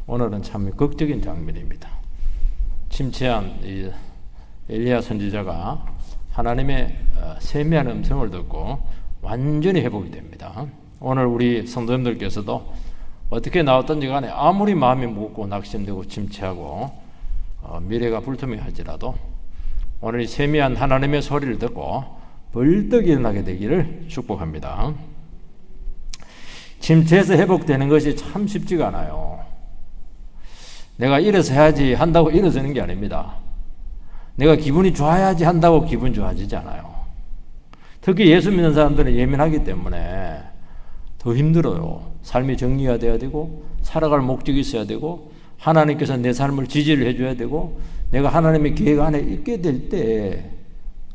오늘은 참 극적인 장면입니다. 침체한 이 엘리야 선지자가 하나님의 세미한 음성을 듣고 완전히 회복이 됩니다. 오늘 우리 성도님들께서도 어떻게 나왔던지 간에 아무리 마음이 무겁고 낙심되고 침체하고 미래가 불투명할지라도 오늘 이 세미한 하나님의 소리를 듣고 벌떡 일어나게 되기를 축복합니다. 침체에서 회복되는 것이 참 쉽지가 않아요. 내가 일어서야지 한다고 일어서는 게 아닙니다. 내가 기분이 좋아야지 한다고 기분 좋아지지 않아요. 특히 예수 믿는 사람들은 예민하기 때문에 더 힘들어요. 삶이 정리가 돼야 되고 살아갈 목적이 있어야 되고 하나님께서 내 삶을 지지를 해줘야 되고 내가 하나님의 계획 안에 있게 될 때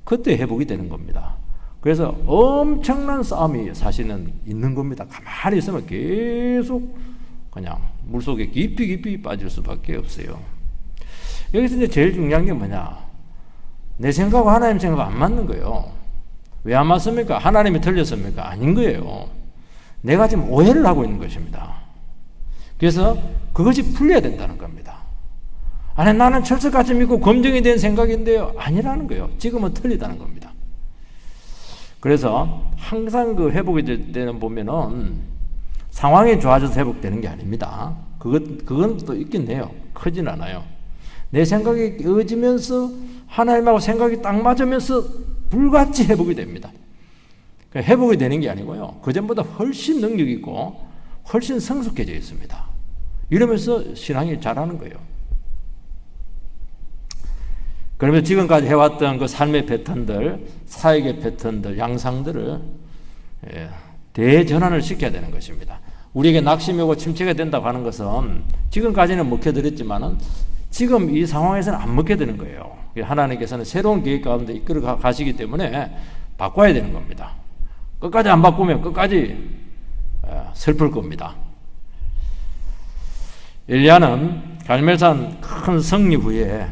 그때 회복이 되는 겁니다. 그래서 엄청난 싸움이 사실은 있는 겁니다. 가만히 있으면 계속 그냥 물속에 깊이 빠질 수밖에 없어요. 여기서 이제 제일 중요한 게 뭐냐? 내 생각과 하나님 생각과 안 맞는 거예요. 왜 안 맞습니까? 하나님이 틀렸습니까? 아닌 거예요. 내가 지금 오해를 하고 있는 것입니다. 그래서 그것이 풀려야 된다는 겁니다. 아니 나는 철석같이 믿고 검증이 된 생각인데요. 아니라는 거예요. 지금은 틀리다는 겁니다. 그래서 항상 그 회복이 될 때는 보면은 상황이 좋아져서 회복되는 게 아닙니다. 그건 또 있긴 해요. 크진 않아요. 내 생각이 이어지면서 하나님하고 생각이 딱 맞으면서 불같이 회복이 됩니다. 회복이 되는 게 아니고요. 그전보다 훨씬 능력 있고 훨씬 성숙해져 있습니다. 이러면서 신앙이 자라는 거예요. 그러면 지금까지 해왔던 그 삶의 패턴들, 사역의 패턴들, 양상들을 대전환을 시켜야 되는 것입니다. 우리에게 낙심이 오고 침체가 된다고 하는 것은 지금까지는 먹혀드렸지만은 지금 이 상황에서는 안 먹혀드는 거예요. 하나님께서는 새로운 계획 가운데 이끌어 가시기 때문에 바꿔야 되는 겁니다. 끝까지 안 바꾸면 끝까지 슬플 겁니다. 엘리야는 갈멜산 큰 승리 후에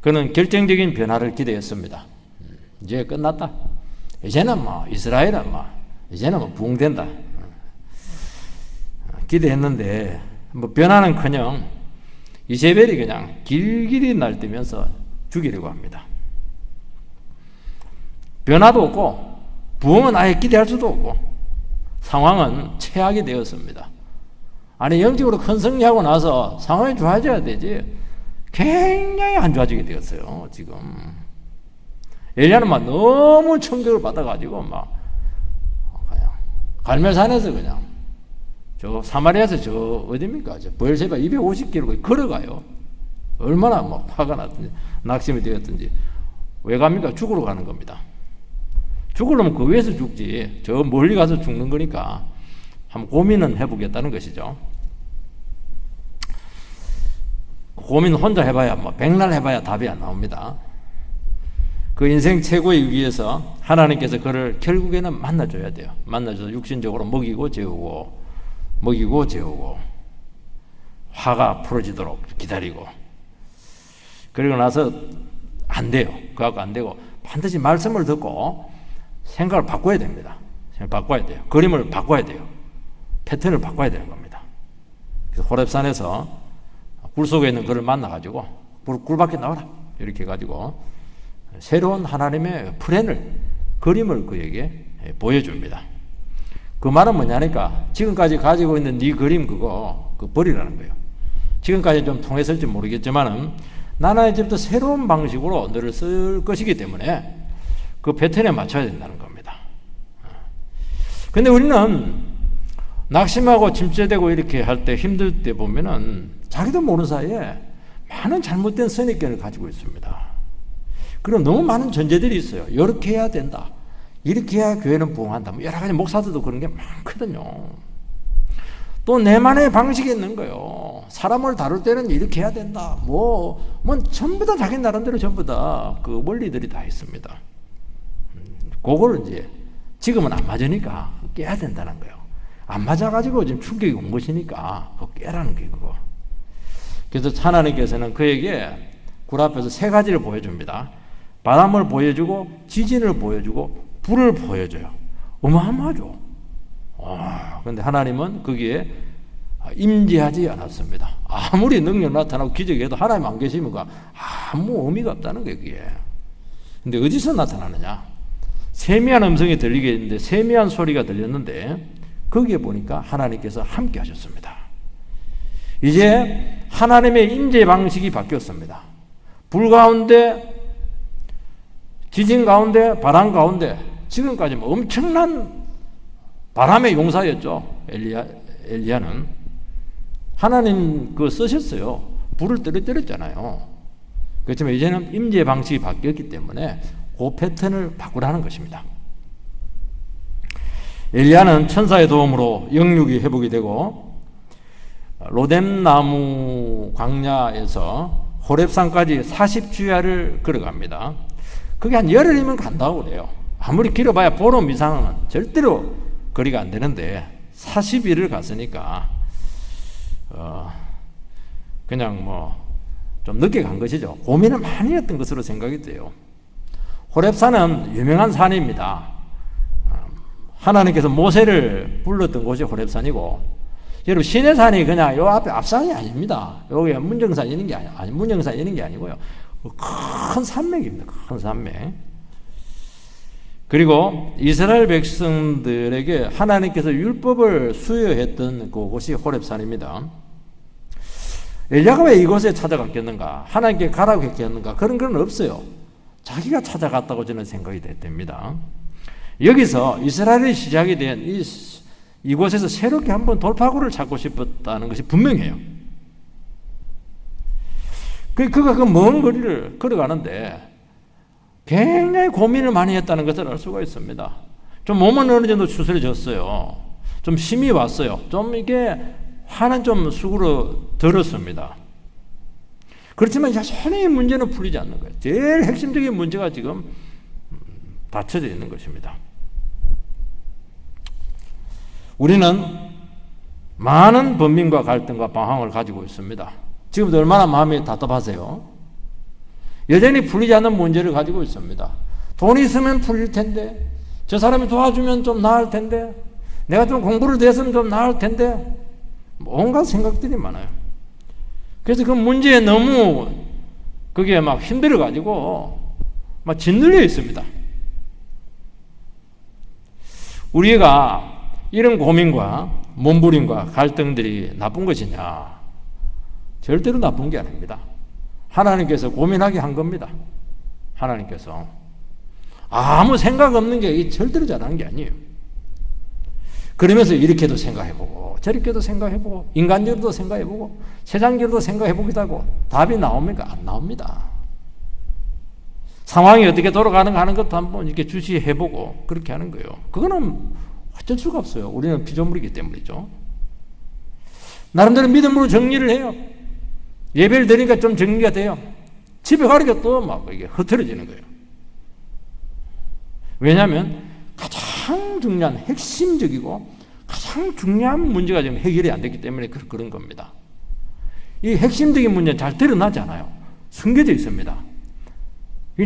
그는 결정적인 변화를 기대했습니다. 이제 끝났다. 이제는 이스라엘은 이제는 부흥된다. 기대했는데 변화는커녕 이세벨이 그냥 길길이 날뛰면서 죽이려고 합니다. 변화도 없고 부흥은 아예 기대할 수도 없고 상황은 최악이 되었습니다. 아니 영적으로 큰 승리하고 나서 상황이 좋아져야 되지 굉장히 안 좋아지게 되었어요. 지금 엘리야는 너무 충격을 받아가지고 그냥 갈멜산에서 그냥 저 사마리아에서 저 어디입니까? 저 브엘세바 250km 걸어가요. 얼마나 화가 났든지 낙심이 되었든지 왜 갑니까? 죽으러 가는 겁니다. 죽으려면 그 위에서 죽지 저 멀리 가서 죽는 거니까 한번 고민은 해보겠다는 것이죠. 고민 혼자 해봐야 백날 해봐야 답이 안 나옵니다. 그 인생 최고의 위기에서 하나님께서 그를 결국에는 만나줘야 돼요. 만나줘서 육신적으로 먹이고 재우고 화가 풀어지도록 기다리고 그리고 나서 안 돼요. 그거 안 되고 반드시 말씀을 듣고 생각을 바꿔야 됩니다. 생각을 바꿔야 돼요. 그림을 바꿔야 돼요. 패턴을 바꿔야 되는 겁니다. 그래서 호렙산에서 굴 속에 있는 그를 만나가지고 굴 밖에 나와라 이렇게 해가지고 새로운 하나님의 플랜을 그림을 그에게 보여줍니다. 그 말은 뭐냐니까 지금까지 가지고 있는 네 그림 그거 버리라는 거예요. 지금까지 좀 통했을지 모르겠지만은 나는 이제부터 새로운 방식으로 너를 쓸 것이기 때문에 그 패턴에 맞춰야 된다는 겁니다. 근데 우리는 낙심하고 침체되고 이렇게 할 때 힘들 때 보면은 자기도 모르는 사이에 많은 잘못된 선입견을 가지고 있습니다. 그럼 너무 많은 전제들이 있어요. 이렇게 해야 된다. 이렇게 해야 교회는 부흥한다. 여러 가지 목사들도 그런 게 많거든요. 또 내만의 방식이 있는 거예요. 사람을 다룰 때는 이렇게 해야 된다. 전부 다 자기 나름대로 전부 다 그 원리들이 다 있습니다. 그거를 이제 지금은 안 맞으니까 깨야 된다는 거예요. 안 맞아가지고 지금 충격이 온 것이니까 그거 깨라는 게 그거. 그래서 하나님께서는 그에게 굴 앞에서 세 가지를 보여줍니다. 바람을 보여주고 지진을 보여주고 불을 보여줘요. 어마어마하죠. 그런데 하나님은 거기에 임재하지 않았습니다. 아무리 능력 나타나고 기적해도 하나님 안 계시면 아무 의미가 없다는 거예요, 그게. 근데 어디서 나타나느냐? 세미한 음성이 들리게 했는데, 세미한 소리가 들렸는데, 거기에 보니까 하나님께서 함께 하셨습니다. 이제 하나님의 임재 방식이 바뀌었습니다. 불 가운데, 지진 가운데, 바람 가운데, 지금까지 엄청난 바람의 용사였죠. 엘리야는. 하나님 쓰셨어요. 불을 떨어뜨렸잖아요. 그렇지만 이제는 임재 방식이 바뀌었기 때문에 그 패턴을 바꾸라는 것입니다. 엘리야는 천사의 도움으로 영육이 회복이 되고 로뎀나무 광야에서 호렙산까지 40주야를 걸어갑니다. 그게 한 열흘이면 간다고 그래요. 아무리 길어봐야 보름 이상은 절대로 거리가 안 되는데 40일을 갔으니까 그냥 좀 늦게 간 것이죠. 고민을 많이 했던 것으로 생각이 돼요. 호렙산은 유명한 산입니다. 하나님께서 모세를 불렀던 곳이 호렙산이고, 여러분 시내산이 그냥 요 앞에 앞산이 아닙니다. 여기 문정산 있는 게 문정산 있는 게 아니고요. 큰 산맥입니다. 큰 산맥. 그리고 이스라엘 백성들에게 하나님께서 율법을 수여했던 그곳이 호렙산입니다. 엘리야가 왜 이곳에 찾아갔겠는가? 하나님께 가라고 했겠는가? 그런 건 없어요. 자기가 찾아갔다고 저는 생각이 됩니다. 여기서 이스라엘의 시작이 된 이곳에서 새롭게 한번 돌파구를 찾고 싶었다는 것이 분명해요. 그가 그 먼 거리를 걸어가는데 굉장히 고민을 많이 했다는 것을 알 수가 있습니다. 좀 몸은 어느 정도 추스려졌어요. 좀 힘이 왔어요. 좀 이게 화는 좀 수그러 들었습니다. 그렇지만 여전히 문제는 풀리지 않는 거예요. 제일 핵심적인 문제가 지금 닫혀져 있는 것입니다. 우리는 많은 번민과 갈등과 방황을 가지고 있습니다. 지금도 얼마나 마음이 답답하세요? 여전히 풀리지 않는 문제를 가지고 있습니다. 돈이 있으면 풀릴 텐데, 저 사람이 도와주면 좀 나을 텐데, 내가 좀 공부를 대해서는 좀 나을 텐데, 온갖 생각들이 많아요. 그래서 그 문제에 너무 그게 막 힘들어가지고 막 짓눌려 있습니다. 우리가 이런 고민과 몸부림과 갈등들이 나쁜 것이냐? 절대로 나쁜 게 아닙니다. 하나님께서 고민하게 한 겁니다. 하나님께서 아무 생각 없는 게 절대로 잘하는 게 아니에요. 그러면서 이렇게도 생각해보고 저렇게도 생각해보고 인간적으로도 생각해보고 세상적으로도 생각해보기도 하고 답이 나옵니까? 안 나옵니다. 상황이 어떻게 돌아가는가 하는 것도 한번 이렇게 주시해보고 그렇게 하는 거예요. 그거는 어쩔 수가 없어요. 우리는 피조물이기 때문이죠. 나름대로 믿음으로 정리를 해요. 예배를 드리니까 좀 정리가 돼요. 집에 가니까 또 막 이게 흐트러지는 거예요. 왜냐하면 가장 중요한 핵심적이고 가장 중요한 문제가 지금 해결이 안 됐기 때문에 그런 겁니다. 이 핵심적인 문제는 잘 드러나지 않아요. 숨겨져 있습니다.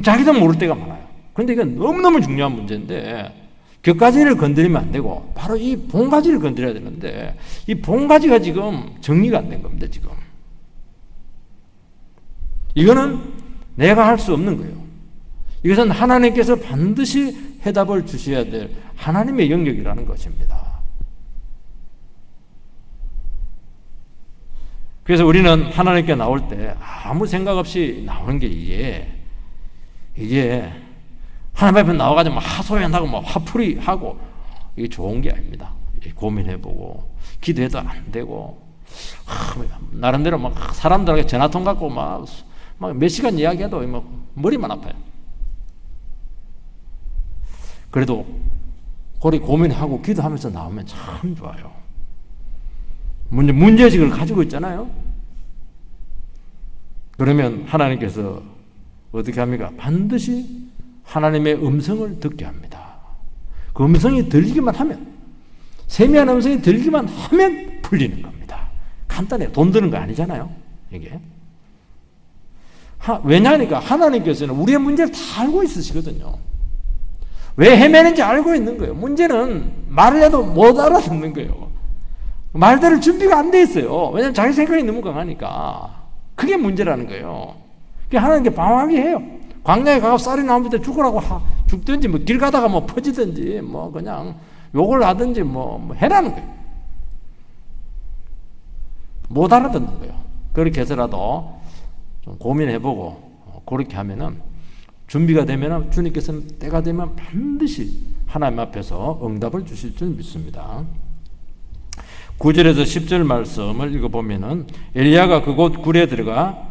자기도 모를 때가 많아요. 그런데 이건 너무너무 중요한 문제인데 곁가지를 건드리면 안 되고 바로 이 본가지를 건드려야 되는데 이 본가지가 지금 정리가 안 된 겁니다. 지금 이거는 내가 할 수 없는 거예요. 이것은 하나님께서 반드시 해답을 주셔야 될 하나님의 영역이라는 것입니다. 그래서 우리는 하나님께 나올 때 아무 생각 없이 나오는 게 이게 하나님 앞에 나와가지고 하소연하고 화풀이 하고 이게 좋은 게 아닙니다. 고민해보고 기도해도 안 되고 나름대로 사람들에게 전화통 갖고 막 몇 시간 이야기해도 머리만 아파요. 그래도 고리 고민하고 기도하면서 나오면 참 좋아요. 문제의식을 가지고 있잖아요. 그러면 하나님께서 어떻게 합니까? 반드시 하나님의 음성을 듣게 합니다. 그 음성이 들리기만 하면, 세미한 음성이 들리기만 하면 풀리는 겁니다. 간단해요. 돈 드는 거 아니잖아요. 이게. 왜냐하니까 하나님께서는 우리의 문제를 다 알고 있으시거든요. 왜 헤매는지 알고 있는 거예요. 문제는 말을 해도 못 알아듣는 거예요. 말대로 준비가 안 돼 있어요. 왜냐하면 자기 생각이 너무 강하니까. 그게 문제라는 거예요. 하나님께 방황하게 해요. 광야에 가서 쌀이 나올 때 죽으라고 죽든지 뭐 길 가다가 뭐 퍼지든지 뭐 그냥 욕을 하든지 뭐 해라는 거예요. 못 알아듣는 거예요. 그렇게 해서라도 좀 고민해보고 그렇게 하면은 준비가 되면은 주님께서는 때가 되면 반드시 하나님 앞에서 응답을 주실 줄 믿습니다. 9절에서 10절 말씀을 읽어보면은 엘리야가 그곳 굴에 들어가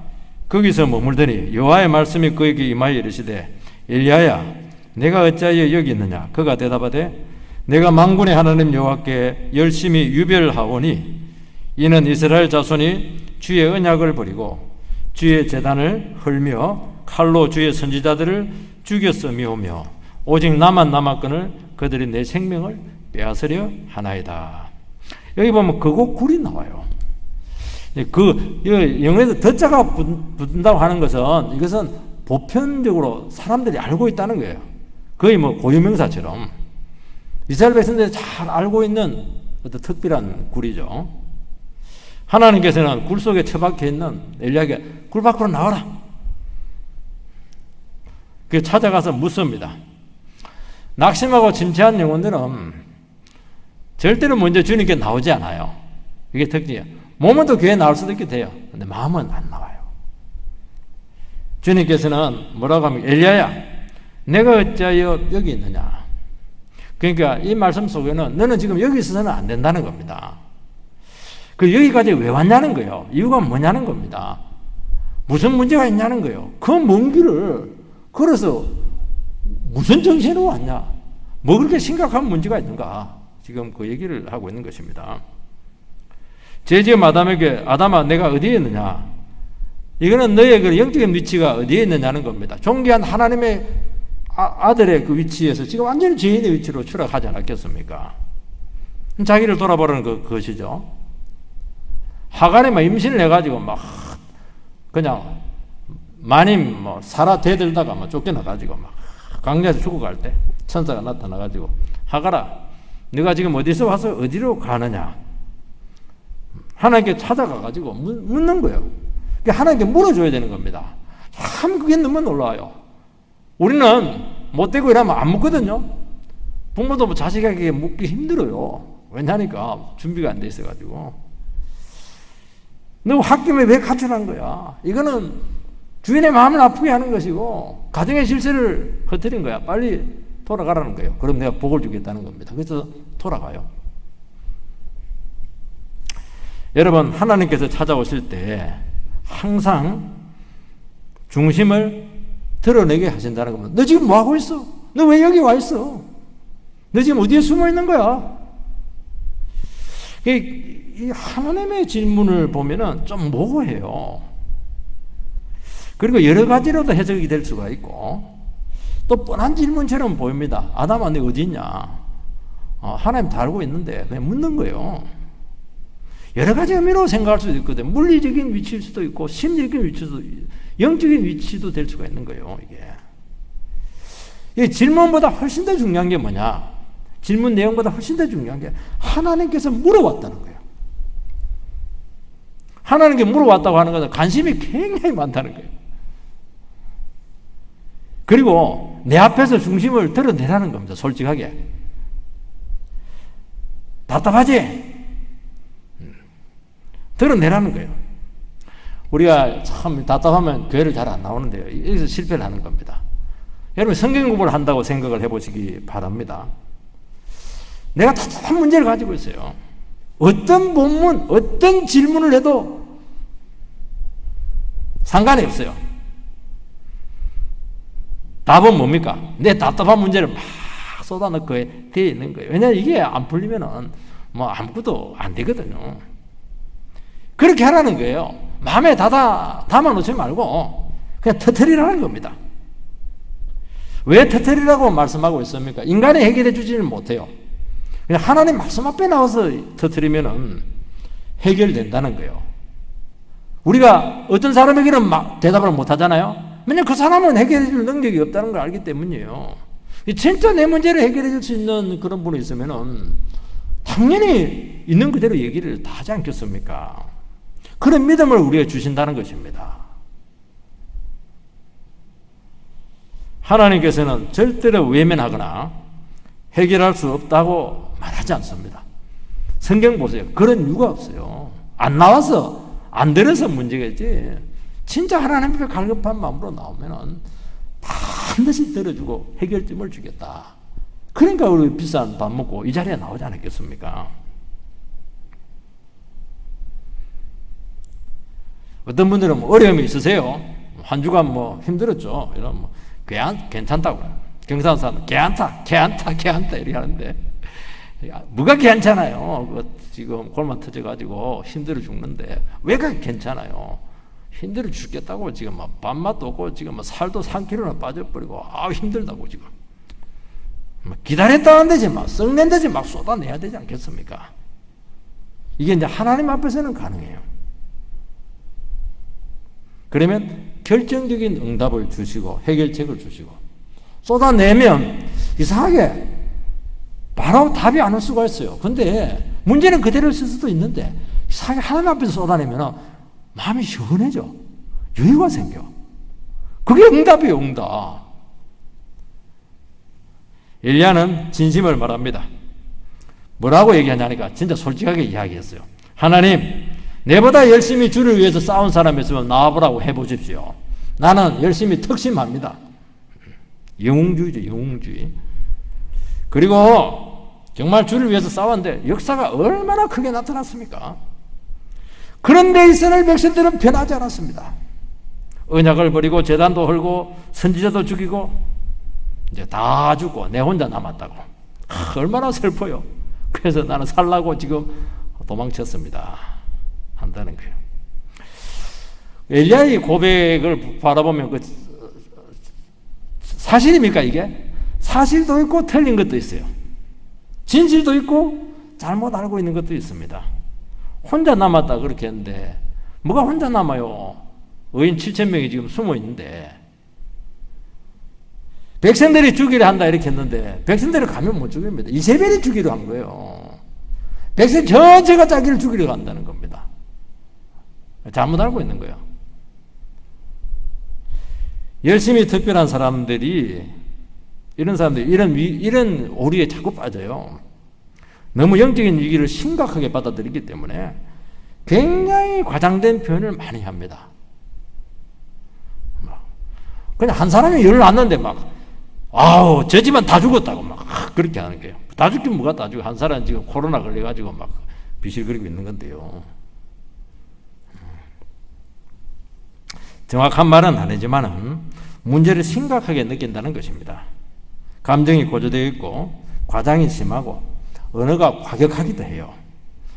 거기서 머물더니 여호와의 말씀이 그에게 임하여 이르시되 엘리야야 내가 어찌하여 여기 있느냐. 그가 대답하되 내가 만군의 하나님 여호와께 열심히 유별하오니 이는 이스라엘 자손이 주의 언약을 버리고 주의 제단을 헐며 칼로 주의 선지자들을 죽였음이오며 오직 나만 남았거늘 그들이 내 생명을 빼앗으려 하나이다. 여기 보면 그곳 굴이 나와요. 영어에서 더자가 붙는다고 하는 것은 이것은 보편적으로 사람들이 알고 있다는 거예요. 거의 뭐 고유명사처럼 이스라엘 백성들이 잘 알고 있는 어떤 특별한 굴이죠. 하나님께서는 굴 속에 처박혀 있는 엘리야에게 굴 밖으로 나와라. 그 찾아가서 묻습니다. 낙심하고 침체한 영혼들은 절대로 먼저 주님께 나오지 않아요. 이게 특징이에요. 몸은 또 교회에 나올 수도 있게 돼요. 근데 마음은 안 나와요. 주님께서는 뭐라고 하면 엘리야야 내가 어찌하여 여기 있느냐. 그러니까 이 말씀 속에는 너는 지금 여기 있어서는 안 된다는 겁니다. 그 여기까지 왜 왔냐는 거예요. 이유가 뭐냐는 겁니다. 무슨 문제가 있냐는 거예요. 그 먼 길을 걸어서 무슨 정신으로 왔냐. 뭐 그렇게 심각한 문제가 있는가. 지금 그 얘기를 하고 있는 것입니다. 제지엄 아담에게 아담아 내가 어디에 있느냐. 이거는 너의 그 영적인 위치가 어디에 있느냐는 겁니다. 존귀한 하나님의 아들의 그 위치에서 지금 완전히 죄인의 위치로 추락하지 않았겠습니까? 자기를 돌아보라는 그것이죠. 하간이 막 임신을 해가지고 막 그냥 마님 뭐 살아 대들다가 막 쫓겨나가지고 막 광야에서 죽어갈 때 천사가 나타나가지고 하가라 네가 지금 어디서 와서 어디로 가느냐. 하나님께 찾아가가지고 묻는 거예요. 하나님께 물어줘야 되는 겁니다. 참 그게 너무 놀라워요. 우리는 못되고 이러면 안 묻거든요. 부모도 뭐 자식에게 묻기 힘들어요. 왜냐니까 준비가 안 돼 있어가지고. 너 홧김에 왜 가출한 거야? 이거는 주인의 마음을 아프게 하는 것이고 가정의 질서를 흐트린 거야. 빨리 돌아가라는 거예요. 그럼 내가 복을 주겠다는 겁니다. 그래서 돌아가요. 여러분 하나님께서 찾아오실 때 항상 중심을 드러내게 하신다는 겁니다. 너 지금 뭐 하고 있어? 너 왜 여기 와 있어? 너 지금 어디에 숨어 있는 거야? 이 하나님의 질문을 보면은 좀 모호해요. 그리고 여러 가지로도 해석이 될 수가 있고 또 뻔한 질문처럼 보입니다. 아담아 너 어디 있냐? 하나님 다 알고 있는데 그냥 묻는 거예요. 여러 가지 의미로 생각할 수도 있거든요. 물리적인 위치일 수도 있고 심리적인 위치도 영적인 위치도 될 수가 있는 거예요. 이게 질문보다 훨씬 더 중요한 게 뭐냐? 질문 내용보다 훨씬 더 중요한 게 하나님께서 물어왔다는 거예요. 하나님께 물어왔다고 하는 것은 관심이 굉장히 많다는 거예요. 그리고 내 앞에서 중심을 드러내라는 겁니다. 솔직하게. 답답하지? 드러내라는 거예요. 우리가 참 답답하면 교회를 잘 안 나오는데요. 여기서 실패를 하는 겁니다. 여러분 성경 공부를 한다고 생각을 해보시기 바랍니다. 내가 답답한 문제를 가지고 있어요. 어떤 본문, 어떤 질문을 해도 상관이 없어요. 답은 뭡니까? 내 답답한 문제를 막 쏟아넣고 되어 있는 거예요. 왜냐하면 이게 안 풀리면은 뭐 아무것도 안 되거든요. 그렇게 하라는 거예요. 마음에 담아놓지 말고 그냥 터뜨리라는 겁니다. 왜 터뜨리라고 말씀하고 있습니까? 인간이 해결해 주지는 못해요. 그냥 하나님 말씀 앞에 나와서 터뜨리면은 해결된다는 거예요. 우리가 어떤 사람에게는 막 대답을 못 하잖아요. 왜냐하면 그 사람은 해결해 줄 능력이 없다는 걸 알기 때문이에요. 진짜 내 문제를 해결해 줄 수 있는 그런 분이 있으면은 당연히 있는 그대로 얘기를 다 하지 않겠습니까? 그런 믿음을 우리에게 주신다는 것입니다. 하나님께서는 절대로 외면하거나 해결할 수 없다고 말하지 않습니다. 성경 보세요. 그런 이유가 없어요. 안 나와서 안 들어서 문제겠지. 진짜 하나님 앞에 갈급한 마음으로 나오면은 반드시 들어주고 해결점을 주겠다. 그러니까 우리 비싼 밥 먹고 이 자리에 나오지 않았겠습니까? 어떤 분들은 뭐 어려움이 있으세요? 한 주간 뭐 힘들었죠. 이런 뭐 괜찮다고. 경상사는 괜찮다 이렇게 하는데 뭐가 괜찮아요? 지금 골만 터져가지고 힘들어 죽는데 왜 그게 괜찮아요? 힘들어 죽겠다고 지금 막 밥맛도 없고 지금 막 살도 3kg나 빠져버리고 힘들다고 지금 기다렸다 안 되지 막 썩낸 듯이 막 쏟아내야 되지 않겠습니까? 이게 이제 하나님 앞에서는 가능해요. 그러면 결정적인 응답을 주시고 해결책을 주시고 쏟아내면 이상하게 바로 답이 안 올 수가 있어요. 근데 문제는 그대로 있을 수도 있는데 이상하게 하나님 앞에서 쏟아내면 마음이 시원해져. 여유가 생겨. 그게 응답이에요. 응답. 엘리야는 진심을 말합니다. 뭐라고 얘기하냐니까 진짜 솔직하게 이야기했어요. 하나님, 내보다 열심히 주를 위해서 싸운 사람이 있으면 나와보라고 해보십시오. 나는 열심히 특심합니다. 영웅주의죠. 영웅주의. 그리고 정말 주를 위해서 싸웠는데 역사가 얼마나 크게 나타났습니까? 그런데 이스라엘 백성들은 변하지 않았습니다. 언약을 버리고 제단도 헐고 선지자도 죽이고 이제 다 죽고 내 혼자 남았다고. 얼마나 슬퍼요. 그래서 나는 살라고 지금 도망쳤습니다. 한다는 거예요. 엘리야의 고백을 바라보면 그 사실입니까 이게? 사실도 있고 틀린 것도 있어요. 진실도 있고 잘못 알고 있는 것도 있습니다. 혼자 남았다 그렇게 했는데 뭐가 혼자 남아요? 의인 7,000명이 지금 숨어 있는데 백성들이 죽이려 한다 이렇게 했는데 백성들이 가면 못 죽입니다. 이세벨이 죽이려 한 거예요. 백성 전체가 자기를 죽이려 한다는 겁니다. 잘못 알고 있는 거예요. 열심히 특별한 사람들이 이런 사람들이 이런 오류에 자꾸 빠져요. 너무 영적인 위기를 심각하게 받아들이기 때문에 굉장히 과장된 표현을 많이 합니다. 그냥 한 사람이 열을 놨는데 저 집안 다 죽었다고 그렇게 하는 거예요. 다 죽긴 뭐가 다 죽어. 한 사람 지금 코로나 걸려가지고 비실거리고 있는 건데요. 정확한 말은 아니지만은 문제를 심각하게 느낀다는 것입니다. 감정이 고조되어 있고 과장이 심하고 언어가 과격하기도 해요.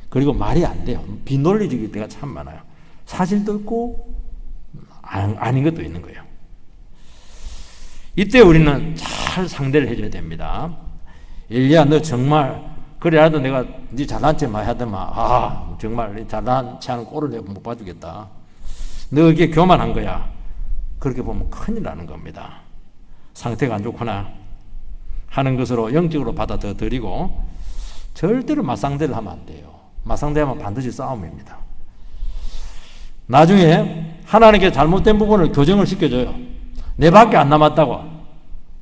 그리고 말이 안 돼요. 비논리적일 때가 참 많아요. 사실도 있고 아닌 것도 있는 거예요. 이때 우리는 잘 상대를 해줘야 됩니다. 엘리야 너 정말 그래라도 내가 네 잘난 체 많이 하더만 정말 잘난 체 하는 꼴을 내가 못 봐주겠다. 너 이게 교만한 거야. 그렇게 보면 큰일 나는 겁니다. 상태가 안 좋거나 하는 것으로 영적으로 받아들이고 절대로 맞상대를 하면 안 돼요. 맞상대하면 반드시 싸움입니다. 나중에 하나님께 잘못된 부분을 교정을 시켜줘요. 내 밖에 안 남았다고.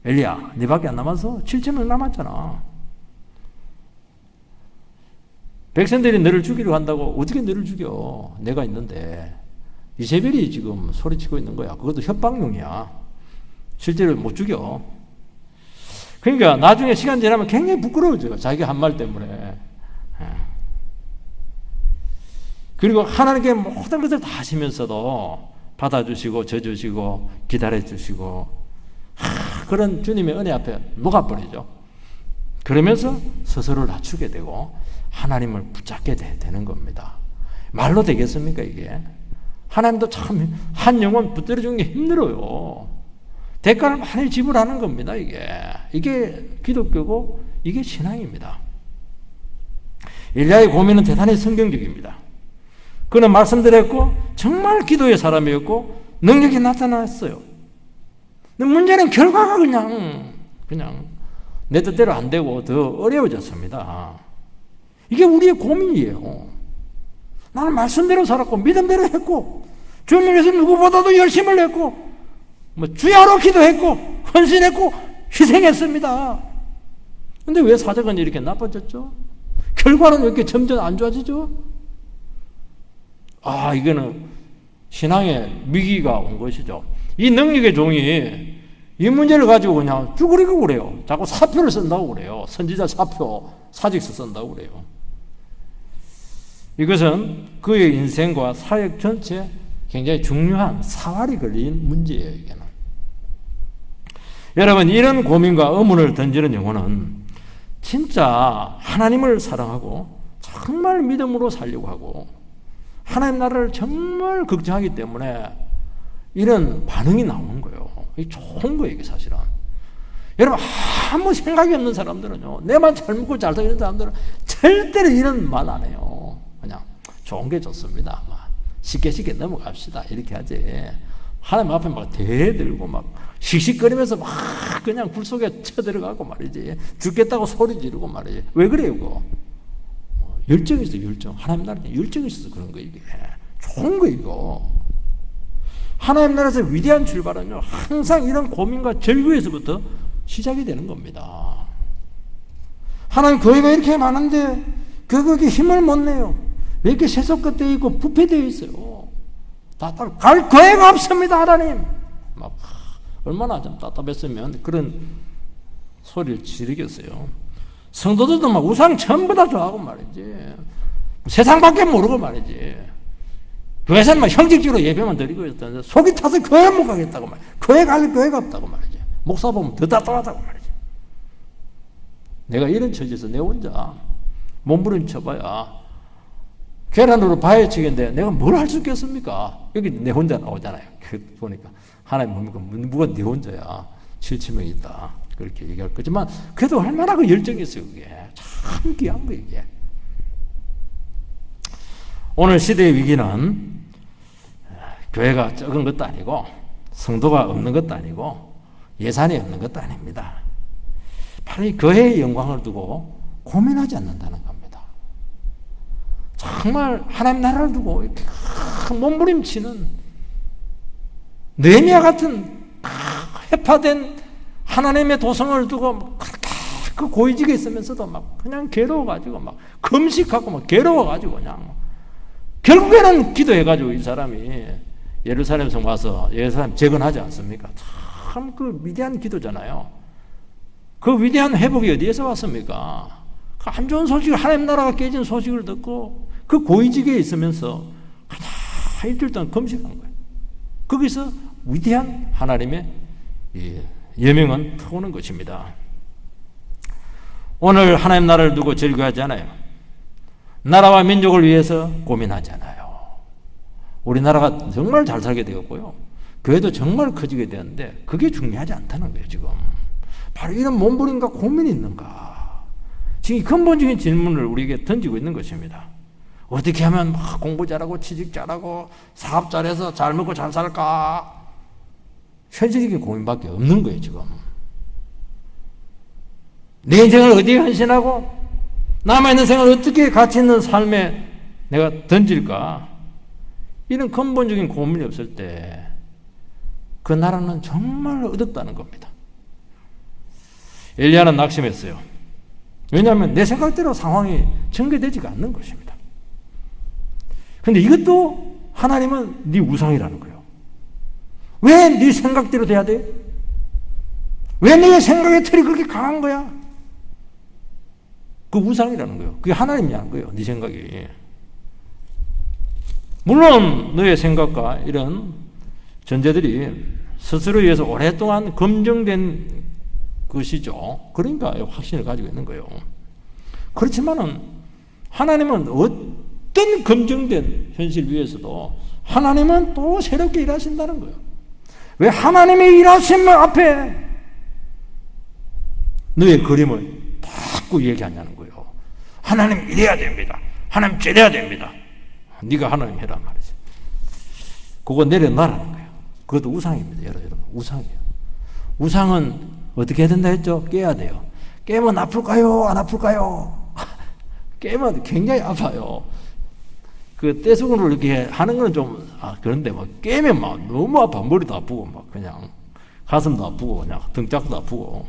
엘리야 내 밖에 안 남았어? 7,000명 남았잖아. 백성들이 너를 죽이려고 한다고. 어떻게 너를 죽여? 내가 있는데. 이세벨이 지금 소리치고 있는 거야. 그것도 협박용이야. 실제로 못 죽여. 그러니까 나중에 시간 지나면 굉장히 부끄러워져요. 자기가 한 말 때문에. 그리고 하나님께 모든 것을 다 하시면서도 받아주시고 져주시고 기다려주시고 그런 주님의 은혜 앞에 녹아버리죠. 그러면서 스스로를 낮추게 되고 하나님을 붙잡게 되는 겁니다. 말로 되겠습니까 이게? 하나님도 참 한 영혼 붙들어주는 게 힘들어요. 대가를 많이 지불하는 겁니다. 이게 기독교고 이게 신앙입니다. 엘리야의 고민은 대단히 성경적입니다. 그는 말씀드렸고 정말 기도의 사람이었고 능력이 나타났어요. 근데 문제는 결과가 그냥 내 뜻대로 안 되고 더 어려워졌습니다. 이게 우리의 고민이에요. 나는 말씀대로 살았고 믿음대로 했고 주님을 위해서 누구보다도 열심을 했고 주야로 기도했고 헌신했고 희생했습니다. 근데 왜 사정은 이렇게 나빠졌죠? 결과는 왜 이렇게 점점 안 좋아지죠? 이거는 신앙의 위기가 온 것이죠. 이 능력의 종이 이 문제를 가지고 그냥 쭈그리고 그래요. 자꾸 사표를 쓴다고 그래요. 선지자 사표, 사직서 쓴다고 그래요. 이것은 그의 인생과 사역 전체에 굉장히 중요한 사활이 걸린 문제예요. 이게는. 여러분, 이런 고민과 의문을 던지는 영혼은 진짜 하나님을 사랑하고 정말 믿음으로 살려고 하고 하나님 나라를 정말 걱정하기 때문에 이런 반응이 나오는 거예요. 이게 좋은 거예요, 이게 사실은. 여러분, 아무 생각이 없는 사람들은요, 내만 잘 먹고 잘 살는 사람들은 절대로 이런 말 안 해요. 그냥 좋은 게 좋습니다. 쉽게 넘어갑시다. 이렇게 하지. 하나님 앞에 막 대들고 막 씩씩거리면서 막 그냥 굴 속에 쳐들어가고 말이지. 죽겠다고 소리 지르고 말이지. 왜 그래요, 그거? 열정이 있어, 열정. 하나님 나라에 열정이 있어서 그런 거, 이게. 좋은 거, 이거. 하나님 나라에서 위대한 출발은요, 항상 이런 고민과 절규에서부터 시작이 되는 겁니다. 하나님 교회가 이렇게 많은데, 거기에 힘을 못 내요. 왜 이렇게 세속화되어 있고 부패되어 있어요? 갈 교회가 없습니다, 하나님. 막, 얼마나 좀 답답했으면 그런 소리를 지르겠어요. 성도들도 막 우상 전부 다 좋아하고 말이지. 세상밖에 모르고 말이지. 교회에서는 막 형식적으로 예배만 드리고 있었는데 속이 타서 교회 못 가겠다고 말이지. 교회 갈 교회가 없다고 말이지. 목사 보면 더 답답하다고 말이지. 내가 이런 처지에서 내 혼자 몸부림쳐봐야 계란으로 바위치기인데 내가 뭘 할 수 있겠습니까? 여기 내 혼자 나오잖아요. 보니까 하나님 뭡니까? 누가 네 혼자야. 7,000명이 있다. 그렇게 얘기할 거지만 그래도 얼마나 그 열정이 있어요. 그게 참 귀한 거 이게. 오늘 시대의 위기는 교회가 적은 것도 아니고 성도가 없는 것도 아니고 예산이 없는 것도 아닙니다. 바로 이 교회의 영광을 두고 고민하지 않는다는 겁니다. 정말 하나님 나라를 두고 이렇게 몸부림치는 느헤미야 같은 해파된 하나님의 도성을 두고 그 고위직에 있으면서도 막 그냥 괴로워가지고 막 금식하고 막 괴로워가지고 그냥 결국에는 기도해가지고 이 사람이 예루살렘 성 와서 예루살렘 재건하지 않습니까? 참 그 위대한 기도잖아요. 그 위대한 회복이 어디에서 왔습니까? 그 안 좋은 소식을 하나님 나라가 깨진 소식을 듣고 그 고위직에 있으면서 가다 일주일 동안 금식한 거예요. 거기서 위대한 하나님의 예명은 터오는 것입니다. 오늘 하나님 나라를 두고 절규하지 않아요. 나라와 민족을 위해서 고민하지 않아요. 우리나라가 정말 잘 살게 되었고요. 교회도 정말 커지게 되었는데 그게 중요하지 않다는 거예요. 지금 바로 이런 몸부림과 고민이 있는가, 지금 이 근본적인 질문을 우리에게 던지고 있는 것입니다. 어떻게 하면 막 공부 잘하고 취직 잘하고 사업 잘해서 잘 먹고 잘 살까? 현실적인 고민밖에 없는 거예요. 지금 내 인생을 어디에 헌신하고 남아있는 생을 어떻게 가치 있는 삶에 내가 던질까? 이런 근본적인 고민이 없을 때 그 나라는 정말 어둡다는 겁니다. 엘리야는 낙심했어요. 왜냐하면 내 생각대로 상황이 전개되지가 않는 것입니다. 그런데 이것도 하나님은 네 우상이라는 거예요. 왜 네 생각대로 돼야 돼? 왜 네 생각의 틀이 그렇게 강한 거야? 그 우상이라는 거예요. 그게 하나님이라는 거예요. 네 생각이. 물론 너의 생각과 이런 전제들이 스스로 의해서 오랫동안 검증된 것이죠. 그러니까 확신을 가지고 있는 거예요. 그렇지만은 하나님은 어떤 검증된 현실 위에서도 하나님은 또 새롭게 일하신다는 거예요. 왜 하나님의 일하심 앞에 너의 그림을 자꾸 얘기하냐는 거예요. 하나님 이래야 됩니다. 하나님 저래야 됩니다. 네가 하나님 해란 말이지. 그거 내려놔라는 거예요. 그것도 우상입니다. 여러분, 우상이에요. 우상은 어떻게 해야 된다 했죠? 깨야 돼요. 깨면 아플까요? 안 아플까요? 깨면 굉장히 아파요. 그 떼수건으로 이렇게 하는 거는 좀, 그런데 막 깨면 막 너무 아파. 머리도 아프고, 막 그냥 가슴도 아프고, 그냥 등짝도 아프고.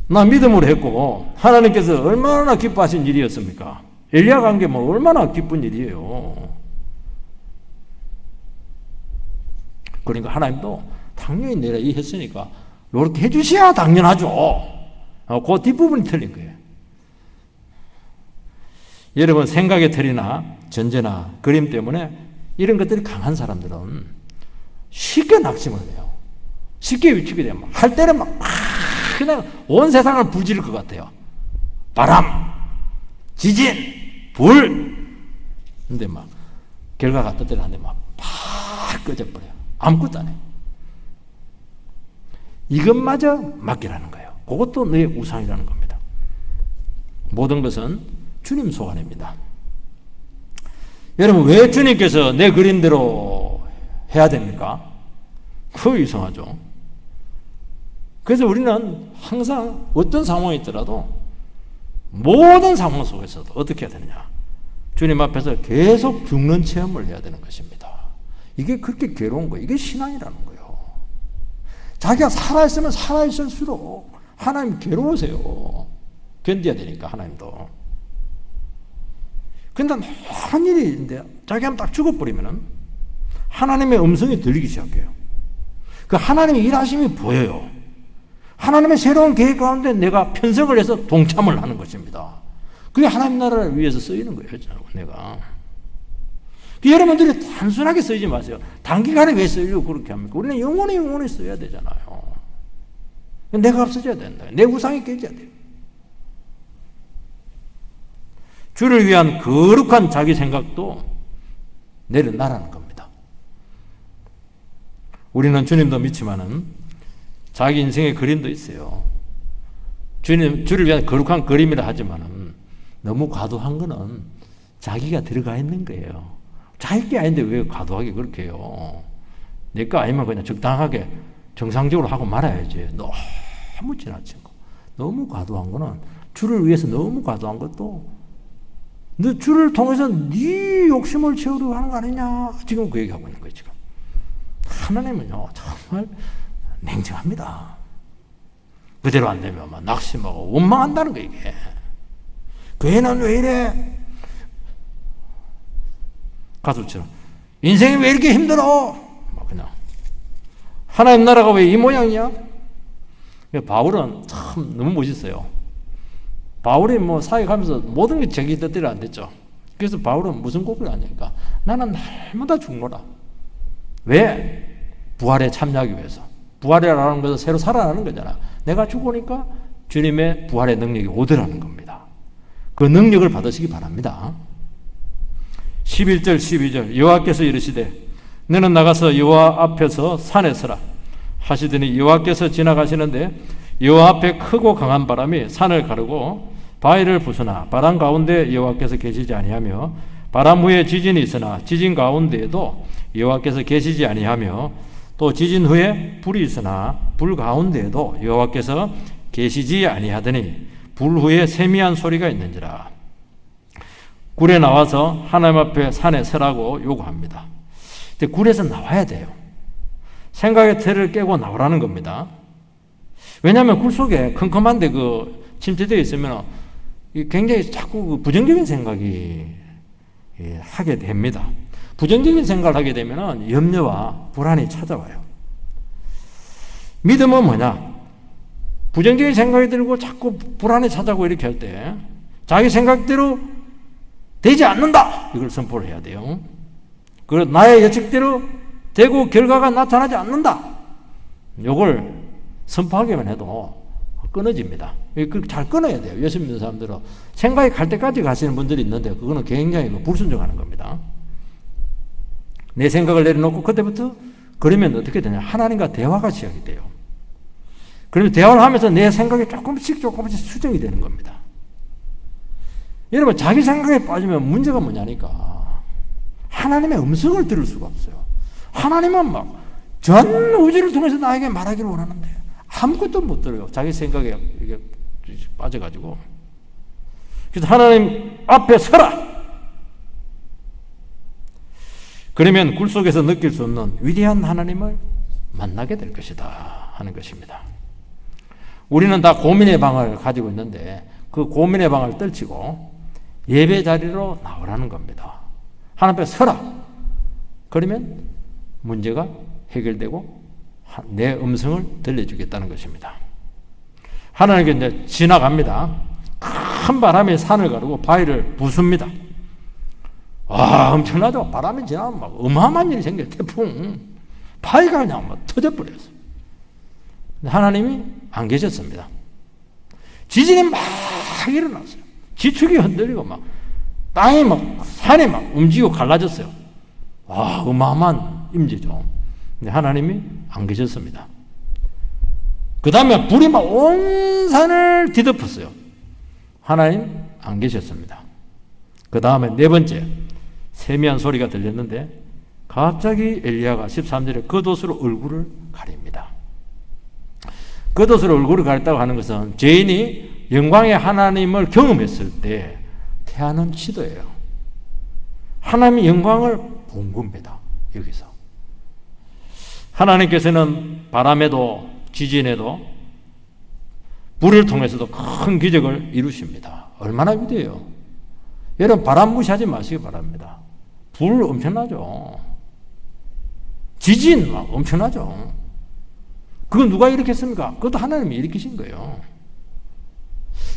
나 믿음으로 했고, 하나님께서 얼마나 기뻐하신 일이었습니까? 엘리야 간 게 뭐 얼마나 기쁜 일이에요. 그러니까 하나님도 당연히 내가 이 했으니까 이렇게 해주셔야 당연하죠. 그 뒷부분이 틀린 거예요. 여러분, 생각의 틀이나 전제나 그림 때문에 이런 것들이 강한 사람들은 쉽게 낙심을 해요. 쉽게 위축이 되면 할 때는 막 그냥 온 세상을 부지를 것 같아요. 바람, 지진, 불. 근데 막 결과가 떠들어가는데 막 팍 꺼져버려요. 아무것도 안 해요. 이것마저 맡기라는 거예요. 그것도 너의 우상이라는 겁니다. 모든 것은 주님 소관입니다. 여러분, 왜 주님께서 내 그림대로 해야 됩니까? 그거 이상하죠. 그래서 우리는 항상 어떤 상황이 있더라도 모든 상황 속에서도 어떻게 해야 되느냐? 주님 앞에서 계속 죽는 체험을 해야 되는 것입니다. 이게 그렇게 괴로운 거예요. 이게 신앙이라는 거예요. 자기가 살아있으면 살아있을수록 하나님 괴로우세요. 견뎌야 되니까 하나님도. 근데 한 일이 있는데 자기 한번 딱 죽어버리면은 하나님의 음성이 들리기 시작해요. 그 하나님의 일하심이 보여요. 하나님의 새로운 계획 가운데 내가 편성을 해서 동참을 하는 것입니다. 그게 하나님 나라를 위해서 쓰이는 거예요. 내가. 여러분들이 단순하게 쓰지 마세요. 단기간에 왜 쓰려고 그렇게 합니까? 우리는 영원히 써야 되잖아요. 내가 없어져야 된다. 내 우상이 깨져야 돼요. 주를 위한 거룩한 자기 생각도 내려놔라는 겁니다. 우리는 주님도 믿지만은 자기 인생의 그림도 있어요. 주를 위한 거룩한 그림이라 하지만은 너무 과도한 거는 자기가 들어가 있는 거예요. 자기 게 아닌데 왜 과도하게 그렇게 해요? 내 거 아니면 그냥 적당하게 정상적으로 하고 말아야지. 너무 지나친 거. 너무 과도한 거는 주를 위해서 너무 과도한 것도 너 주를 통해서 네 욕심을 채우려고 하는 거 아니냐? 지금 그 얘기하고 있는 거예요, 지금. 하나님은요, 정말 냉정합니다. 그대로 안 되면 막 낙심하고 원망한다는 거예요, 이게. 교회는 왜 이래? 가수처럼. 인생이 왜 이렇게 힘들어? 막 그냥. 하나님 나라가 왜 이 모양이야? 바울은 참 너무 멋있어요. 바울이 뭐 사역하면서 모든 게 자기 뜻대로 안 됐죠. 그래서 바울은 무슨 고백을 하냐니까. 나는 날마다 죽노라. 왜? 부활에 참여하기 위해서. 부활이라는 것은 새로 살아나는 거잖아. 내가 죽으니까 주님의 부활의 능력이 오더라는 겁니다. 그 능력을 받으시기 바랍니다. 11절 12절 여호와께서 이르시되 너는 나가서 여호와 앞에서 산에 서라 하시더니 여호와께서 지나가시는데 여호와 앞에 크고 강한 바람이 산을 가르고 바위를 부수나 바람 가운데 여호와께서 계시지 아니하며 바람 후에 지진이 있으나 지진 가운데에도 여호와께서 계시지 아니하며 또 지진 후에 불이 있으나 불 가운데에도 여호와께서 계시지 아니하더니 불 후에 세미한 소리가 있는지라. 굴에 나와서 하나님 앞에 산에 서라고 요구합니다. 근데 굴에서 나와야 돼요. 생각의 틀을 깨고 나오라는 겁니다. 왜냐하면 굴 속에 컴컴한데 그 침투되어 있으면 굉장히 자꾸 그 부정적인 생각이 하게 됩니다. 부정적인 생각을 하게 되면 염려와 불안이 찾아와요. 믿음은 뭐냐? 부정적인 생각이 들고 자꾸 불안이 찾아오고 이렇게 할 때 자기 생각대로 되지 않는다! 이걸 선포를 해야 돼요. 그리고 나의 예측대로 되고 결과가 나타나지 않는다! 이걸 선포하기만 해도 끊어집니다. 잘 끊어야 돼요. 예수 믿는 사람들은 생각이 갈 때까지 가시는 분들이 있는데 그거는 굉장히 불순종하는 겁니다. 내 생각을 내려놓고 그때부터 그러면 어떻게 되냐? 하나님과 대화가 시작이 돼요. 그러면 대화를 하면서 내 생각이 조금씩 수정이 되는 겁니다. 여러분, 자기 생각에 빠지면 문제가 뭐냐니까. 하나님의 음성을 들을 수가 없어요. 하나님은 막 전 우주를 통해서 나에게 말하기를 원하는데 아무것도 못 들어요. 자기 생각에 이게 빠져가지고. 그래서 하나님 앞에 서라. 그러면 굴 속에서 느낄 수 없는 위대한 하나님을 만나게 될 것이다 하는 것입니다. 우리는 다 고민의 방을 가지고 있는데 그 고민의 방을 떨치고 예배 자리로 나오라는 겁니다. 하나님 앞에 서라. 그러면 문제가 해결되고 내 음성을 들려주겠다는 것입니다. 하나님께 이제 지나갑니다. 큰 바람이 산을 가르고 바위를 부숩니다. 와, 엄청나죠? 바람이 지나면 막 어마어마한 일이 생겨요. 태풍. 바위가 그냥 막 터져버렸어요. 하나님이 안 계셨습니다. 지진이 막 일어났어요. 지축이 흔들리고 막 땅이 막 산이 막 움직이고 갈라졌어요. 와, 어마어마한 임재죠. 근데 하나님이 안 계셨습니다. 그 다음에 불이 막 온 산을 뒤덮었어요. 하나님 안 계셨습니다. 그 다음에 네 번째, 세미한 소리가 들렸는데 갑자기 엘리야가 13절에 겉옷으로 얼굴을 가립니다. 겉옷으로 얼굴을 가렸다고 하는 것은 죄인이 영광의 하나님을 경험했을 때 태하는 시도예요. 하나님의 영광을 본 겁니다. 여기서 하나님께서는 바람에도 지진에도 불을 통해서도 큰 기적을 이루십니다. 얼마나 위대해요. 여러분 바람 무시하지 마시기 바랍니다. 불 엄청나죠. 지진 막 엄청나죠. 그건 누가 일으켰습니까? 그것도 하나님이 일으키신 거예요.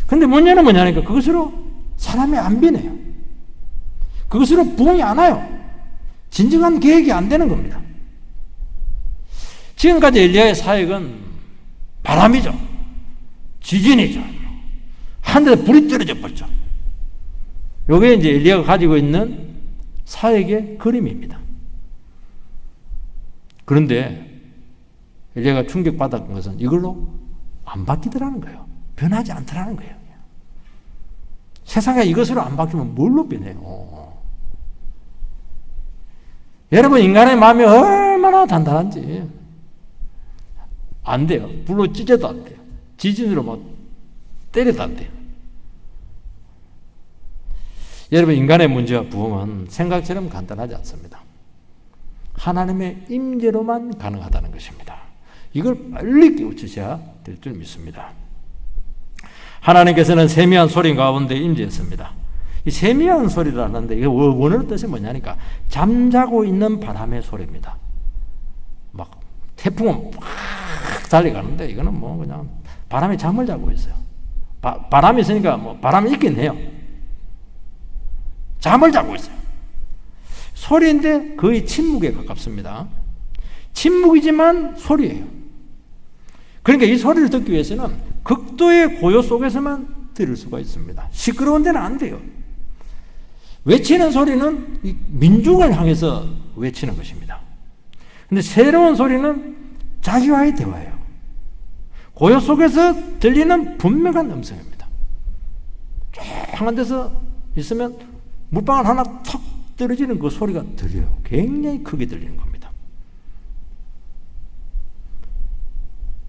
근데 문제는 뭐냐니까 그것으로 사람이 안 변해요. 그것으로 부흥이 안 와요. 진정한 계획이 안 되는 겁니다. 지금까지 엘리야의 사역은 바람이죠. 지진이죠. 하늘에 불이 떨어져 버렸죠. 이게 이제 엘리야가 가지고 있는 사역의 그림입니다. 그런데 엘리야가 충격받았던 것은 이걸로 안 바뀌더라는 거예요. 변하지 않더라는 거예요. 세상에 이것으로 안 바뀌면 뭘로 변해요? 여러분 인간의 마음이 얼마나 단단한지 안 돼요. 불로 찢어도 안 돼요. 지진으로 막 때려도 안 돼요. 여러분 인간의 문제와 부흥은 생각처럼 간단하지 않습니다. 하나님의 임재로만 가능하다는 것입니다. 이걸 빨리 깨우치셔야 될 줄 믿습니다. 하나님께서는 세미한 소리 가운데 임재했습니다. 이 세미한 소리라는데 이게 원어로 뜻이 뭐냐니까 잠자고 있는 바람의 소리입니다. 막 태풍은 막 달려가는데 이거는 뭐 그냥 바람이 잠을 자고 있어요. 바람이 있으니까 뭐 바람이 있긴 해요. 잠을 자고 있어요. 소리인데 거의 침묵에 가깝습니다. 침묵이지만 소리예요. 그러니까 이 소리를 듣기 위해서는 극도의 고요 속에서만 들을 수가 있습니다. 시끄러운 데는 안 돼요. 외치는 소리는 민중을 향해서 외치는 것입니다. 근데 새로운 소리는 자기와의 대화예요. 고요 속에서 들리는 분명한 음성입니다. 조용한 데서 있으면 물방울 하나 턱 떨어지는 그 소리가 들려요. 굉장히 크게 들리는 겁니다.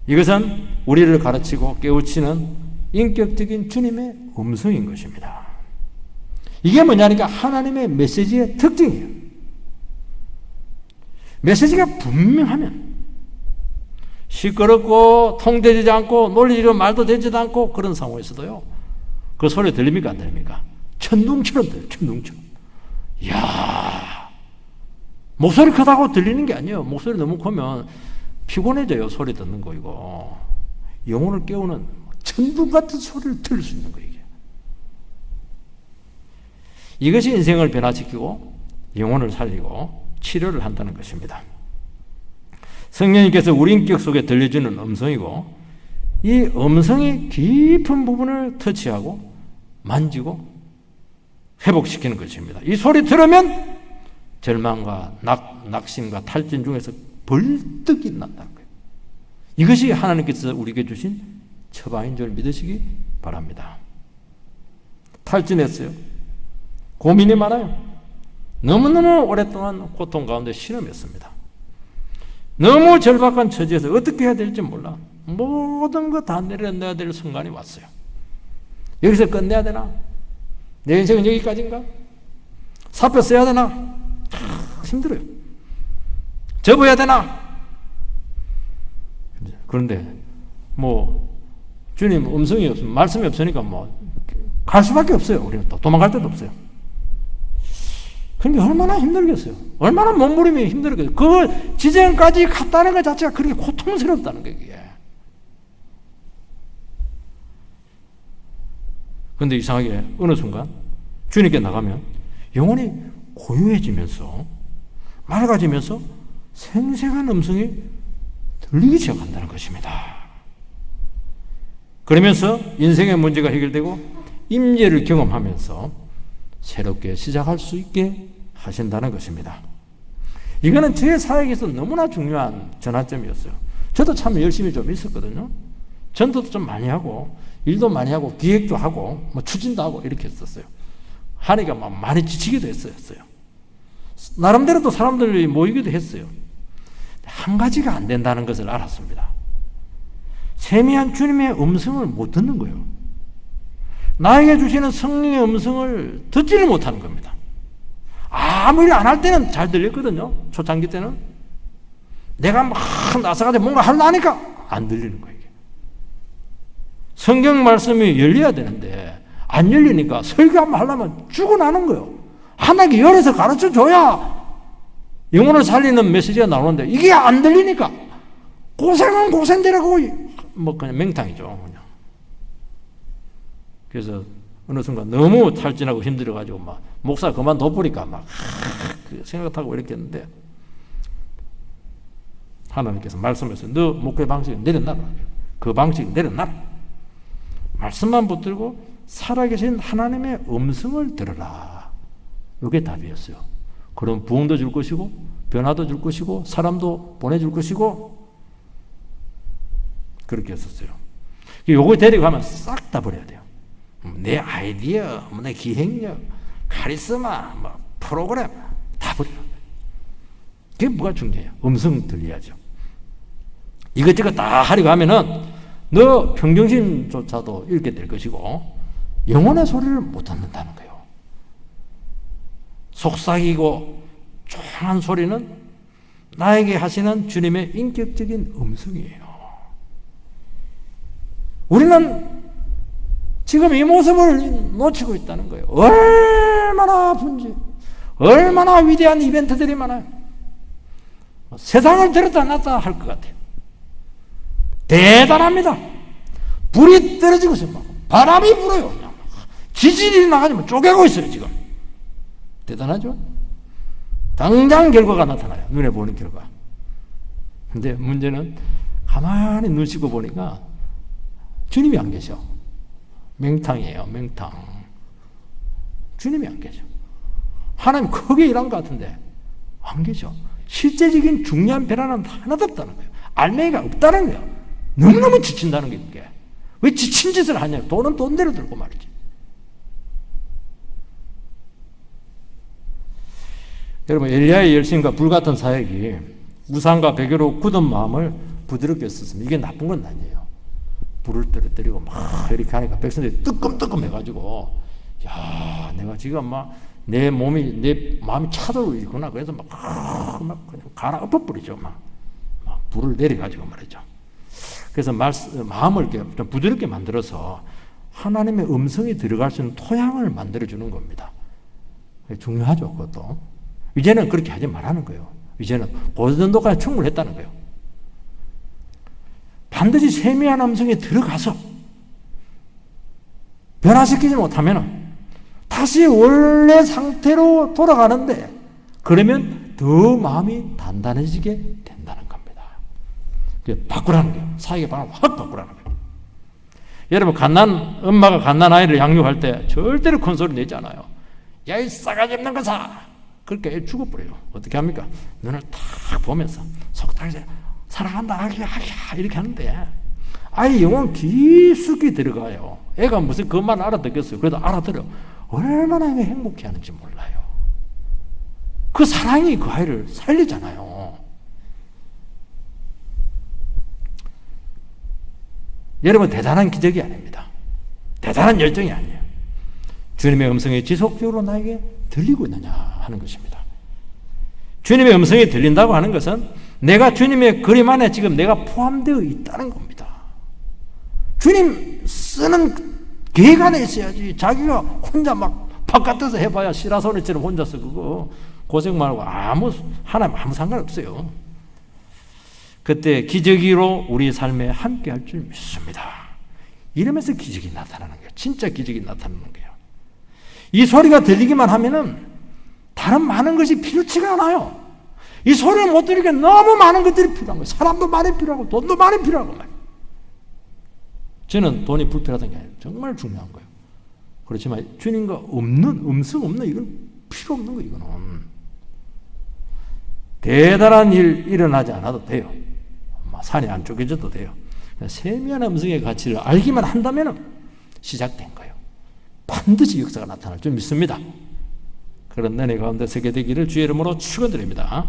이것은 우리를 가르치고 깨우치는 인격적인 주님의 음성인 것입니다. 이게 뭐냐니까 하나님의 메시지의 특징이에요. 메시지가 분명하면 시끄럽고 통되지 않고 논리적으로 말도 되지도 않고 그런 상황에서도요. 그 소리 들립니까 안 들립니까? 천둥처럼 들려요. 천둥처럼. 이야, 목소리 크다고 들리는 게 아니에요. 목소리 너무 크면 피곤해져요. 소리 듣는 거 이거. 영혼을 깨우는 천둥 같은 소리를 들을 수 있는 거예요. 이것이 인생을 변화시키고 영혼을 살리고 치료를 한다는 것입니다. 성령님께서 우리 인격 속에 들려주는 음성이고 이 음성이 깊은 부분을 터치하고 만지고 회복시키는 것입니다. 이 소리 들으면 절망과 낙심과 탈진 중에서 벌떡 일어난다는 거예요. 이것이 하나님께서 우리에게 주신 처방인 줄 믿으시기 바랍니다. 탈진했어요. 고민이 많아요. 너무너무 오랫동안 고통 가운데 신음했습니다. 너무 절박한 처지에서 어떻게 해야 될지 몰라. 모든 거 다 내려놔야 될 순간이 왔어요. 여기서 끝내야 되나? 내 인생은 여기까지인가? 사표 써야 되나? 힘들어요. 접어야 되나? 그런데 뭐 주님 음성이 없으면, 말씀이 없으니까 뭐 갈 수밖에 없어요. 우리는 또 도망갈 데도 없어요. 그러니까 얼마나 힘들겠어요. 얼마나 몸부림이 힘들겠어요. 그 지점까지 갔다는 것 자체가 그렇게 고통스럽다는 거예요. 그게. 그런데 이상하게 어느 순간 주님께 나가면 영혼이 고요해지면서 맑아지면서 생생한 음성이 들리기 시작한다는 것입니다. 그러면서 인생의 문제가 해결되고 임재를 경험하면서 새롭게 시작할 수 있게 하신다는 것입니다. 이거는 제 사역에서 너무나 중요한 전환점이었어요. 저도 참 열심히 좀 있었거든요. 전도도 좀 많이 하고 일도 많이 하고 기획도 하고 뭐 추진도 하고 이렇게 했었어요. 하니까 막 많이 지치기도 했었어요. 나름대로 또 사람들이 모이기도 했어요. 한 가지가 안 된다는 것을 알았습니다. 세미한 주님의 음성을 못 듣는 거예요. 나에게 주시는 성령의 음성을 듣지를 못하는 겁니다. 아무 일 안 할 때는 잘 들렸거든요. 초창기 때는. 내가 막 나서가지고 뭔가 하려니까 안 들리는 거예요. 성경 말씀이 열려야 되는데 안 열리니까 설교 한번 하려면 죽어나는 거예요. 하나님께 열어서 가르쳐줘야 영혼을 살리는 메시지가 나오는데 이게 안 들리니까 고생은 고생대라고 뭐 그냥 맹탕이죠. 그냥. 그래서 어느 순간 너무 탈진하고 힘들어가지고 막 목사 그만둬버리니까 막 생각하고 이렇게 했는데 하나님께서 말씀하셔서 너 목회 방식을 내려놔라. 그 방식을 내려놔라. 말씀만 붙들고 살아계신 하나님의 음성을 들어라. 이게 답이었어요. 그럼 부흥도 줄 것이고 변화도 줄 것이고 사람도 보내줄 것이고 그렇게 했었어요. 요거 데리고 가면 싹 다 버려야 돼요. 내 아이디어, 내 기획력, 카리스마, 뭐 프로그램 다 버려야 돼요. 그게 뭐가 중요해요? 음성 들려야죠. 이것저것 다 하려고 하면은 너 평정심조차도 잃게 될 것이고 영혼의 소리를 못 듣는다는 거예요. 속삭이고 조용한 소리는 나에게 하시는 주님의 인격적인 음성이에요. 우리는 지금 이 모습을 놓치고 있다는 거예요. 얼마나 아픈지, 얼마나 위대한 이벤트들이 많아요. 세상을 들었다 놨다 할 것 같아요. 대단합니다. 불이 떨어지고 있어요. 바람이 불어요. 지진이 나가지고 쪼개고 있어요, 지금. 대단하죠? 당장 결과가 나타나요. 눈에 보는 결과. 근데 문제는 가만히 눈 씻고 보니까 주님이 안 계셔. 맹탕이에요, 맹탕. 주님이 안 계셔. 하나님 크게 일한 것 같은데 안 계셔. 실제적인 중요한 변화는 하나도 없다는 거예요. 알맹이가 없다는 거예요. 너무너무 지친다는 게 이게. 왜 지친 짓을 하냐? 돈은 돈대로 들고 말이지. 여러분, 엘리야의 열심과 불같은 사역이 우상과 배교로 굳은 마음을 부드럽게 썼습니다. 이게 나쁜 건 아니에요. 불을 떨어뜨리고 막 이렇게 하니까 백성들이 뜨끔뜨끔 해가지고, 야, 내가 지금 막 내 몸이, 내 마음이 차돌고 있구나. 그래서 막 그냥 갈아 엎어버리죠. 막 불을 내려가지고 말이죠. 그래서 마음을 이렇게 좀 부드럽게 만들어서 하나님의 음성이 들어갈 수 있는 토양을 만들어주는 겁니다. 중요하죠, 그것도. 이제는 그렇게 하지 말라는 거예요. 이제는 그 정도까지 충분했다는 거예요. 반드시 세미한 음성이 들어가서 변화시키지 못하면 다시 원래 상태로 돌아가는데 그러면 더 마음이 단단해지게 된다는 겁니다. 바꾸라는 거예요. 사역의 방법을 확 바꾸라는 거예요. 여러분, 엄마가 갓난 아이를 양육할 때 절대로 큰 소리 내지 않아요. 야, 이 싸가지 없는 것아! 그렇게 애 죽어버려요. 어떻게 합니까? 눈을 탁 보면서 속닥여서 사랑한다, 아기야, 이렇게 하는데 아이 영혼 깊숙이 들어가요. 애가 무슨 그만 알아듣겠어요. 그래도 알아들어. 얼마나 행복해하는지 몰라요. 그 사랑이 그 아이를 살리잖아요. 여러분, 대단한 기적이 아닙니다. 대단한 열정이 아니에요. 주님의 음성이 지속적으로 나에게 들리고 있느냐 하는 것입니다. 주님의 음성이 들린다고 하는 것은 내가 주님의 그림 안에 지금 내가 포함되어 있다는 겁니다. 주님 쓰는 계획 안에 있어야지. 자기가 혼자 막 바깥에서 해봐야 시라소니처럼 혼자서 그거 고생 말고 하나님 아무 상관없어요. 그때 기적으로 우리 삶에 함께 할 줄 믿습니다. 이러면서 기적이 나타나는 거예요. 진짜 기적이 나타나는 거예요. 이 소리가 들리기만 하면은 다른 많은 것이 필요치가 않아요. 이 소리를 못 들으니까 너무 많은 것들이 필요한 거예요. 사람도 많이 필요하고 돈도 많이 필요하고 말이에요. 저는 돈이 불필요하다는 게 아니에요. 정말 중요한 거예요. 그렇지만 주님과 음성 없는 이건 필요 없는 거예요. 이거는 대단한 일 일어나지 않아도 돼요. 산이 안 쪼개져도 돼요. 세미한 음성의 가치를 알기만 한다면 시작된 거예요. 반드시 역사가 나타날 줄 믿습니다. 그런 은혜 가운데 서게 되기를 주의 이름으로 축원드립니다.